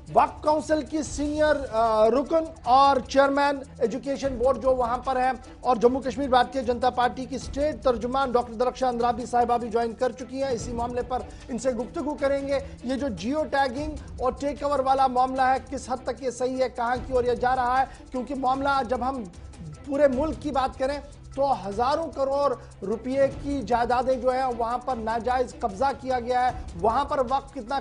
वक्फ council की senior रुकन और चेयरमैन एजुकेशन बोर्ड जो वहां पर है, और जम्मू कश्मीर भारतीय जनता पार्टी की स्टेट तर्जुमान डॉक्टर दरख्शान अंद्राबी साहिबा भी ज्वाइन कर चुकी हैं। इसी मामले पर इनसे गुफ्तगू करेंगे। ये जो जियो टैगिंग और टेक ओवर वाला मामला है, किस हद तक ये सही है, कहां की ओर ये जा रहा है, क्योंकि मामला जब हम पूरे मुल्क की बात करें तो हजारों करोड़ रुपए की जायदादें जो है वहां पर नाजायज कब्जा किया गया है। वहां पर वक्त कितना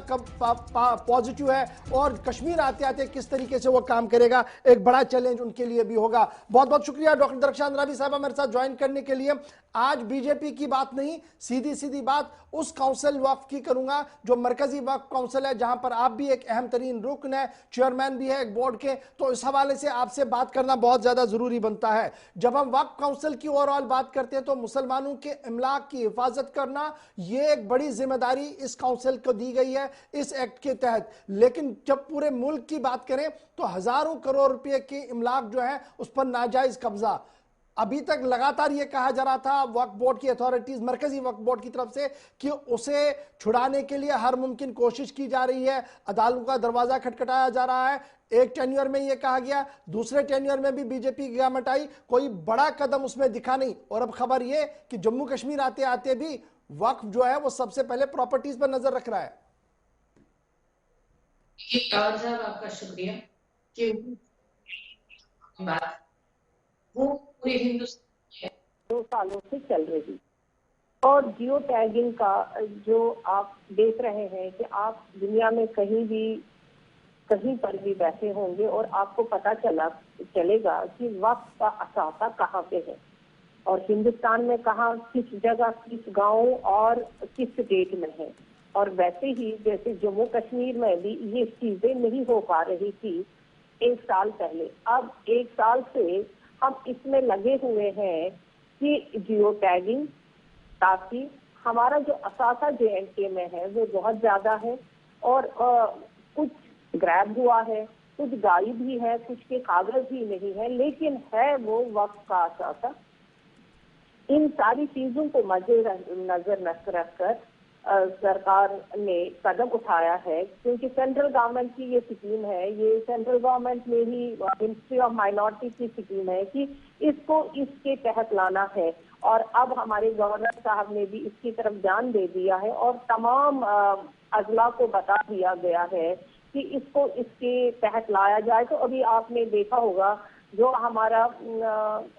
पॉजिटिव है और कश्मीर आते आते किस तरीके से वो काम करेगा, एक बड़ा चैलेंज उनके लिए भी होगा। बहुत बहुत शुक्रिया डॉक्टर दरख्शान अंद्राबी साहबा मेरे साथ ज्वाइन करने के लिए। आज बीजेपी की बात नहीं, सीधी सीधी बात उस काउंसिल वक्फ की करूंगा जो मरकजी वक्फ काउंसिल है, जहां पर आप भी एक अहम तरीन रुकन है, चेयरमैन भी है एक बोर्ड के। तो इस हवाले से आपसे बात करना बहुत ज्यादा जरूरी बनता है। जब हम वक्फ काउंसिल की ओवरऑल बात करते हैं तो मुसलमानों के इमलाक की हिफाजत करना ये एक बड़ी जिम्मेदारी इस काउंसिल को दी गई है इस एक्ट के तहत। लेकिन जब पूरे मुल्क की बात करें तो हजारों करोड़ रुपए के इमलाक जो है उस पर नाजायज कब्जा। अभी तक लगातार यह कहा जा रहा था वक्फ बोर्ड की अथॉरिटीज, मरकजी वक्फ बोर्ड की तरफ से, कि उसे छुड़ाने के लिए हर मुमकिन कोशिश की जा रही है, अदालतों का दरवाजा खटखटाया जा रहा है। एक टेन्योर में यह कहा गया, दूसरे टेन्योर में भी बीजेपी की गवर्नमेंट आई, कोई बड़ा कदम उसमें दिखा नहीं। और अब खबर यह कि जम्मू कश्मीर आते आते भी वक्फ जो है वो सबसे पहले प्रॉपर्टीज पर नजर रख रहा है। साहब आपका शुक्रिया कि बात वो पूरे हिंदुस्तान 2 सालों से चल रही। और जियो टैगिंग का जो आप देख रहे हैं कि आप दुनिया में कहीं पर भी बैठे होंगे और आपको पता चलेगा कि वक्त का असासा कहाँ पे है और हिंदुस्तान में कहाँ, किस जगह, किस गांव और किस स्टेट में है। और वैसे ही जैसे जम्मू कश्मीर में भी ये चीजें नहीं हो पा रही थी 1 साल पहले, अब 1 साल से हम इसमें लगे हुए हैं कि जियो टैगिंग, ताकि हमारा जो असासा JNK में है वो बहुत ज्यादा है और कुछ ग्रैब हुआ है, कुछ गायब भी है, कुछ के कागज ही नहीं है, लेकिन है वो वक्त का असासा। इन सारी चीजों को मद्देनजर रखकर सरकार ने कदम उठाया है, क्योंकि सेंट्रल गवर्नमेंट की ये स्कीम है, ये सेंट्रल गवर्नमेंट में ही मिनिस्ट्री ऑफ माइनॉरिटी की स्कीम है कि इसको इसके तहत लाना है। और अब हमारे गवर्नर साहब ने भी इसकी तरफ ध्यान दे दिया है और तमाम अजला को बता दिया गया है कि इसको इसके तहत लाया जाए। तो अभी आपने देखा होगा जो हमारा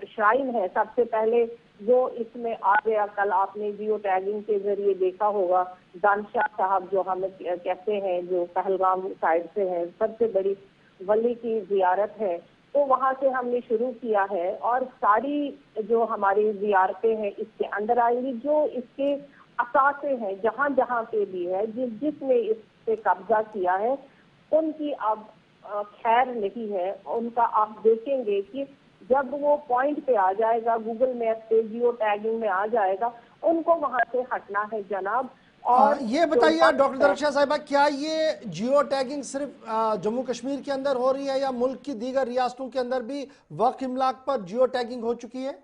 श्राइन है, सबसे पहले जो इसमें आ गया, कल आपने जियो टैगिंग के जरिए देखा होगा, दानशाह साहब जो हमें कहते हैं, जो पहलगाम साइड से है, सबसे बड़ी वली की जियारत है, तो वहां से हमने शुरू किया है। और सारी जो हमारी जियारतें हैं इसके अंदर आएंगी, जो इसके असासे हैं जहां जहां पे भी है, जिसने इस पे कब्जा किया है, उनकी अब खैर नहीं है। उनका आप देखेंगे कि जब वो पॉइंट पे आ जाएगा, गूगल मैप पे जियो टैगिंग में आ जाएगा, उनको वहां से हटना है जनाब। और ये बताइए डॉक्टर दरख्शान साहिबा, क्या ये जियो टैगिंग सिर्फ जम्मू कश्मीर के अंदर हो रही है या मुल्क की दीगर रियासतों के अंदर भी वक्फ इमलाक पर जियो टैगिंग हो चुकी है?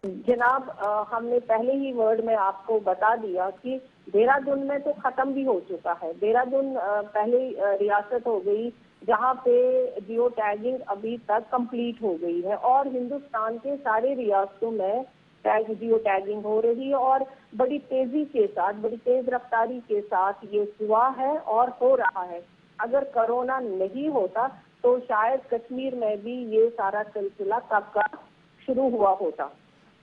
जनाब, हमने पहले ही वर्ड में आपको बता दिया कि देहरादून में तो खत्म भी हो चुका है। देहरादून पहली रियासत हो गई जहां पे जियो टैगिंग अभी तक कंप्लीट हो गई है, और हिंदुस्तान के सारे रियासतों में जियो टैगिंग हो रही है और बड़ी तेजी के साथ, बड़ी तेज रफ्तारी के साथ ये हुआ है और हो रहा है। अगर कोरोना नहीं होता तो शायद कश्मीर में भी ये सारा सिलसिला कब का शुरू हुआ होता।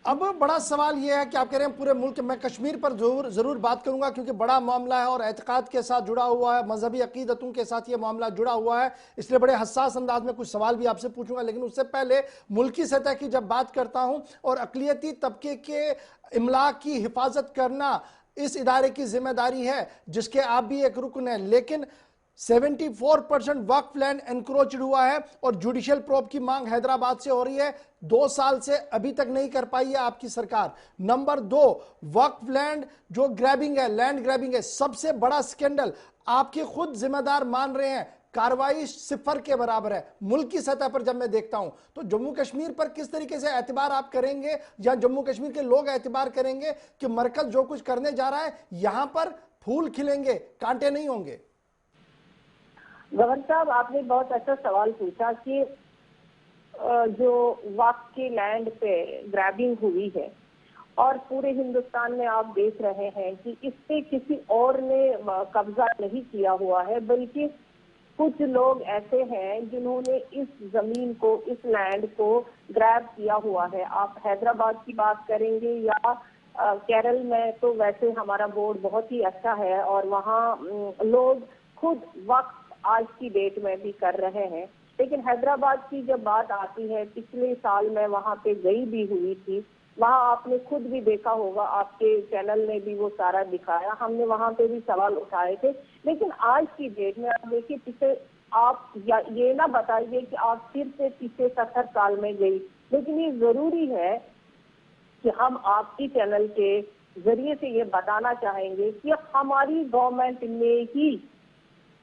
अब बड़ा सवाल यह है कि आप कह रहे हैं पूरे मुल्क, मैं कश्मीर पर जरूर बात करूंगा क्योंकि बड़ा मामला है और एतकाद के साथ जुड़ा हुआ है, मजहबी अकीदतों के साथ यह मामला जुड़ा हुआ है, इसलिए बड़े हसास अंदाज में कुछ सवाल भी आपसे पूछूंगा। लेकिन उससे पहले मुल्की सतह की जब बात करता हूं और अकलियती तबके के इमलाक की हिफाजत करना इस इदारे की जिम्मेदारी है जिसके आप भी एक रुकन है, लेकिन 74% वक्फ लैंड एनक्रोच्ड हुआ है और जुडिशियल प्रोब की मांग हैदराबाद से हो रही है। 2 साल से अभी तक नहीं कर पाई है आपकी सरकार। नंबर 2, वक्फ लैंड जो ग्रैबिंग है, लैंड ग्रैबिंग है, सबसे बड़ा स्कैंडल आपके खुद जिम्मेदार मान रहे हैं, कार्रवाई 0 के बराबर है। मुल्क की सतह पर जब मैं देखता हूं तो जम्मू कश्मीर पर किस तरीके से एतबार आप करेंगे या जम्मू कश्मीर के लोग एतबार करेंगे कि मरकज जो कुछ करने जा रहा है यहां पर फूल खिलेंगे, कांटे नहीं होंगे? गवर्नर साहब, आपने बहुत अच्छा सवाल पूछा कि जो वक्फ की लैंड पे ग्रैबिंग हुई है और पूरे हिंदुस्तान में आप देख रहे हैं कि इस पे किसी और ने कब्जा नहीं किया हुआ है, बल्कि कुछ लोग ऐसे हैं जिन्होंने इस जमीन को, इस लैंड को ग्रैब किया हुआ है। आप हैदराबाद की बात करेंगे या केरल में, तो वैसे हमारा बोर्ड बहुत ही अच्छा है और वहाँ लोग खुद वक्फ आज की डेट में भी कर रहे हैं। लेकिन हैदराबाद की जब बात आती है, पिछले साल मैं वहाँ पे गई भी हुई थी, वहाँ आपने खुद भी देखा होगा, आपके चैनल ने भी वो सारा दिखाया, हमने वहाँ पे भी सवाल उठाए थे। लेकिन आज की डेट में आप देखिए, पिछले आप ये ना बताइए कि आप फिर से पिछले 70 साल में गई, लेकिन ये जरूरी है कि हम आपकी चैनल के जरिए से ये बताना चाहेंगे कि हमारी गवर्नमेंट ने ही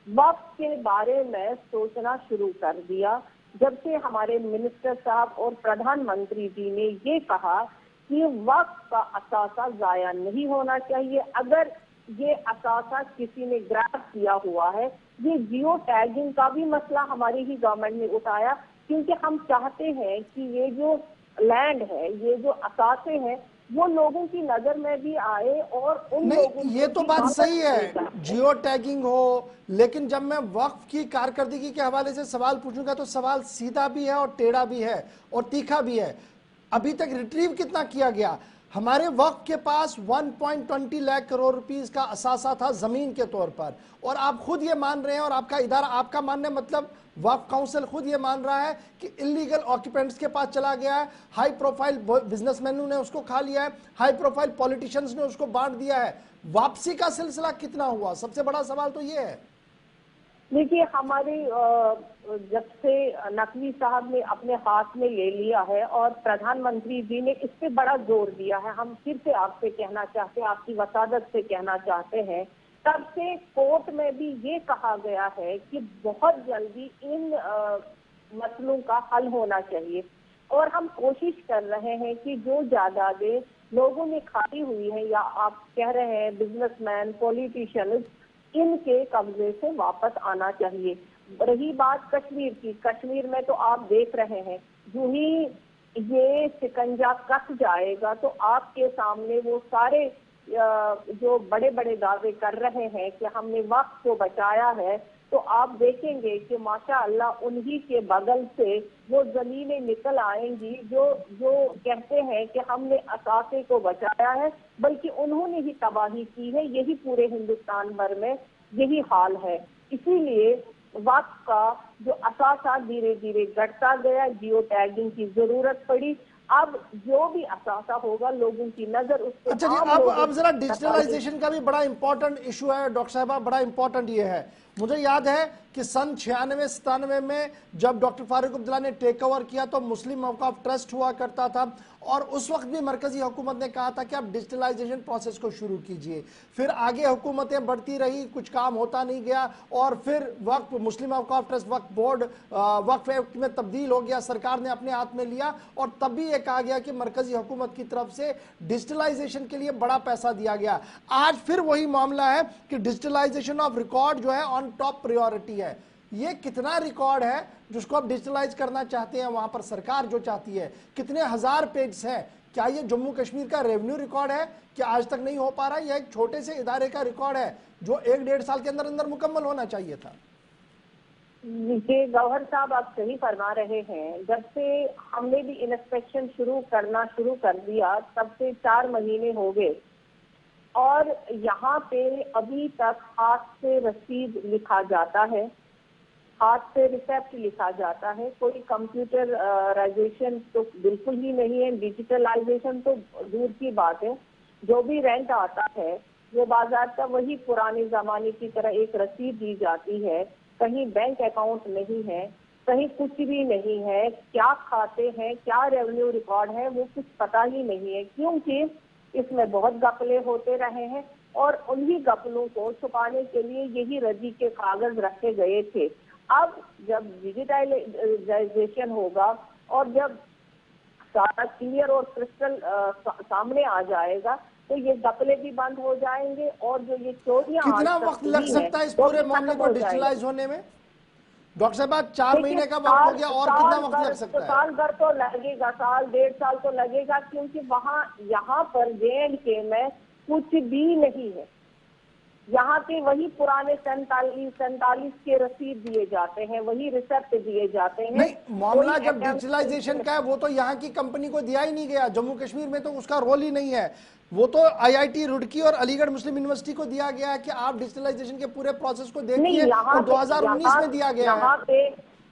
वक्फ के बारे में सोचना शुरू कर दिया। जब से हमारे मिनिस्टर साहब और प्रधानमंत्री जी ने ये कहा कि वक्फ का असासा जाया नहीं होना चाहिए, अगर ये असासा किसी ने ग्रैब किया हुआ है, ये जियो टैगिंग का भी मसला हमारी ही गवर्नमेंट ने उठाया, क्योंकि हम चाहते हैं कि ये जो लैंड है, ये जो असासे हैं, वो लोगों की नजर में भी आए और उन लोगों नहीं, ये तो बात सही है, जियो टैगिंग हो, लेकिन जब मैं वक्फ की कारकर्दगी के हवाले से सवाल पूछूंगा तो सवाल सीधा भी है और टेढ़ा भी है और तीखा भी है। अभी तक रिट्रीव कितना किया गया? हमारे वक्फ के पास 1.20 लाख करोड़ रुपीस का असासा था जमीन के तौर पर, और आप खुद ये मान रहे हैं, और आपका इदारा, आपका मानने मतलब वक्फ काउंसिल खुद ये मान रहा है कि इलीगल ऑक्यूपेंट्स के पास चला गया है, हाई प्रोफाइल बिजनेसमैनों ने उसको खा लिया है, हाई प्रोफाइल पॉलिटिशियंस ने उसको बांट दिया है। वापसी का सिलसिला कितना हुआ? सबसे बड़ा सवाल तो ये है। देखिए, हमारे जब से नकवी साहब ने अपने हाथ में ले लिया है और प्रधानमंत्री जी ने इस पे बड़ा जोर दिया है, हम फिर से आपसे कहना चाहते हैं, आपकी वसादत से कहना चाहते हैं, तब से कोर्ट में भी ये कहा गया है कि बहुत जल्दी इन मसलों का हल होना चाहिए। और हम कोशिश कर रहे हैं कि जो जायदादें लोगों ने खाई हुई है, या आप कह रहे हैं बिजनेसमैन, पॉलिटिशियन, इनके कब्जे से वापस आना चाहिए। रही बात कश्मीर की, कश्मीर में तो आप देख रहे हैं, जो ही ये शिकंजा कस जाएगा तो आपके सामने वो सारे जो बड़े बड़े दावे कर रहे हैं कि हमने वक्त को बचाया है, तो आप देखेंगे कि माशाअल्लाह उन्हीं के बगल से वो जमीनें निकल आएंगी जो जो कहते हैं कि हमने असासे को बचाया है, बल्कि उन्होंने ही तबाही की है। यही पूरे हिंदुस्तान भर में यही हाल है। इसीलिए वक्त का जो असासा धीरे धीरे घटता गया, जियो टैगिंग की जरूरत पड़ी। अब जो भी असासा होगा, लोगों की नजर उस पर। अच्छा जी, अब जरा डिजिटलाइजेशन का भी बड़ा इंपॉर्टेंट इशू है डॉक्टर साहबा, बड़ा इंपॉर्टेंट ये है, मुझे याद है कि सन 96-97 में जब डॉक्टर फारूक अब्दुल्ला ने टेक ओवर किया तो मुस्लिम औकाफ ट्रस्ट हुआ करता था, और उस वक्त भी मरकजी हुकूमत ने कहा था कि आप डिजिटलाइजेशन प्रोसेस को शुरू कीजिए। फिर आगे हुकूमतें बढ़ती रही, कुछ काम होता नहीं गया, और फिर वक्त मुस्लिम औकाफ ट्रस्ट वक्फ बोर्ड वक्फ एक्ट में तब्दील हो गया, सरकार ने अपने हाथ में लिया, और तब भी ये कहा गया कि मरकजी हुकूमत की तरफ से डिजिटलाइजेशन के लिए बड़ा पैसा दिया गया। आज फिर वही मामला है कि डिजिटलाइजेशन ऑफ रिकॉर्ड जो है ऑन टॉप प्रायोरिटी है। ये कितना रिकॉर्ड है जिसको आप डिजिटलाइज करना चाहते हैं, वहां पर सरकार जो चाहती है, कितने हजार पेज हैं? क्या ये जम्मू कश्मीर का रेवेन्यू रिकॉर्ड है कि आज तक नहीं हो पा रहा है? यह एक छोटे से इदारे का रिकॉर्ड है जो 1-1.5 साल के अंदर अंदर मुकम्मल होना चाहिए था। ये गौहर साहब, आप सही फरमा रहे हैं। जब से हमने भी इंस्पेक्शन शुरू कर दिया, तब से 4 महीने हो गए, और यहाँ पे अभी तक हाथ से रसीद लिखा जाता है, हाथ से रिसेप्ट लिखा जाता है। कोई कंप्यूटराइजेशन तो बिल्कुल ही नहीं है, डिजिटलाइजेशन तो दूर की बात है। जो भी रेंट आता है वो बाजार का वही पुराने जमाने की तरह एक रसीद दी जाती है। कहीं बैंक अकाउंट नहीं है, कहीं कुछ भी नहीं है, क्या खाते हैं, क्या रेवेन्यू रिकॉर्ड है, वो कुछ पता ही नहीं है, क्योंकि इसमें बहुत घपले होते रहे हैं, और उन्हीं घपलों को छुपाने के लिए यही रजी के कागज रखे गए थे। अब जब डिजिटलाइजेशन होगा और जब सारा क्लियर और क्रिस्टल सामने आ जाएगा, तो ये घपले भी बंद हो जाएंगे, और जो ये चोरियां कितना वक्त लग सकता है इस पूरे मामले को डिजिटलाइज होने में? डॉक्टर साहब 4 महीने का वक्त हो गया, और कितना वक्त लग सकता है? साल भर तो लगेगा, साल 1.5 साल तो लगेगा, क्योंकि वहाँ यहाँ पर JNK में कुछ भी नहीं है। यहाँ के वही पुराने 47 के रसीद दिए जाते हैं, वही रिसेप्ट दिए जाते हैं। नहीं, मामला कोई जब attempt डिजिटलाइजेशन का है वो तो यहाँ की कंपनी को दिया ही नहीं गया। जम्मू कश्मीर में तो उसका रोल ही नहीं है, वो तो IIT रुड़की और अलीगढ़ मुस्लिम यूनिवर्सिटी को दिया गया है कि आप डिजिटलाइजेशन के पूरे प्रोसेस को देखिए, और 2019 में दिया गया है।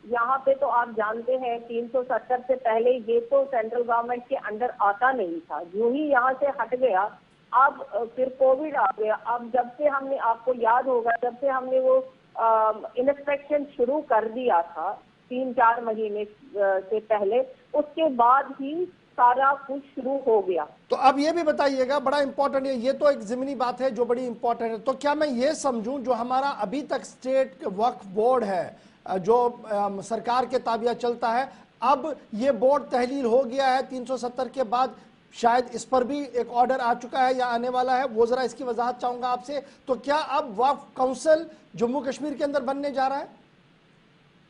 यहाँ पे तो आप जानते हैं 370 से पहले ये तो सेंट्रल गवर्नमेंट के अंडर आता नहीं था। यूं ही यहाँ से हट गया, अब फिर कोविड आ गया। अब जब से हमने, आपको याद होगा, जब से हमने वो इंस्पेक्शन शुरू कर दिया था 3-4 महीने से पहले, उसके बाद ही सारा कुछ शुरू हो गया। तो अब ये भी बताइएगा, बड़ा इंपॉर्टेंट है, ये तो एक ज़मीनी बात है जो बड़ी इंपॉर्टेंट है, तो क्या मैं ये समझूं जो हमारा अभी तक स्टेट वक्फ बोर्ड है जो सरकार के ताबिया चलता है, अब ये बोर्ड तहलील हो गया है 370 के बाद, शायद इस पर भी एक ऑर्डर आ चुका है या आने वाला है, वो जरा इसकी वजाहत चाहूंगा आपसे। तो क्या अब वक्फ काउंसिल जम्मू कश्मीर के अंदर बनने जा रहा है?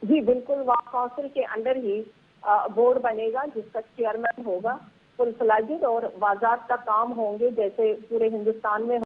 जी बिल्कुल, वक्फ काउंसिल के अंडर ही बोर्ड बनेगा, जिसका चेयरमैन होगा फुल फ्लेजेड, और वाजात का काम होंगे जैसे पूरे हिंदुस्तान में